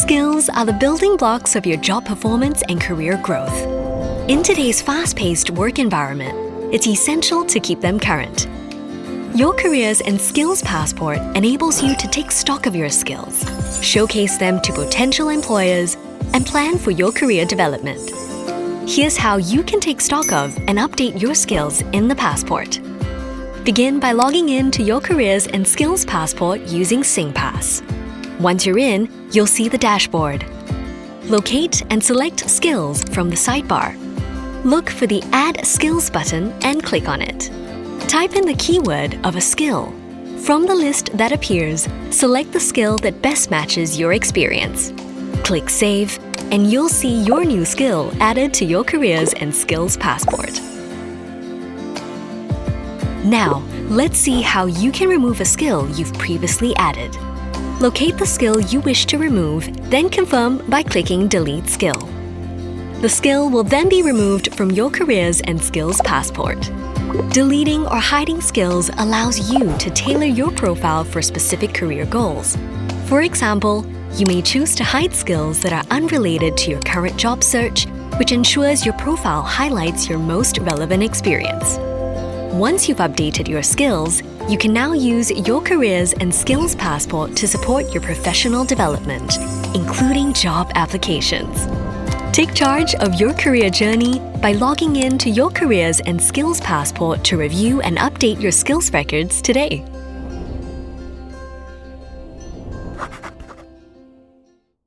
Skills are the building blocks of your job performance and career growth. In today's fast-paced work environment, it's essential to keep them current. Your Careers and Skills Passport enables you to take stock of your skills, showcase them to potential employers, and plan for your career development. Here's how you can take stock of and update your skills in the Passport. Begin by logging in to your Careers and Skills Passport using SingPass. Once you're in, you'll see the dashboard. Locate and select Skills from the sidebar. Look for the Add Skills button and click on it. Type in the keyword of a skill. From the list that appears, select the skill that best matches your experience. Click Save, and you'll see your new skill added to your Careers and Skills Passport. Now, let's see how you can remove a skill you've previously added. Locate the skill you wish to remove, then confirm by clicking Delete Skill. The skill will then be removed from your Careers and Skills Passport. Deleting or hiding skills allows you to tailor your profile for specific career goals. For example, you may choose to hide skills that are unrelated to your current job search, which ensures your profile highlights your most relevant experience. Once you've updated your skills, you can now use your Careers and Skills Passport to support your professional development, including job applications. Take charge of your career journey by logging in to your Careers and Skills Passport to review and update your skills records today.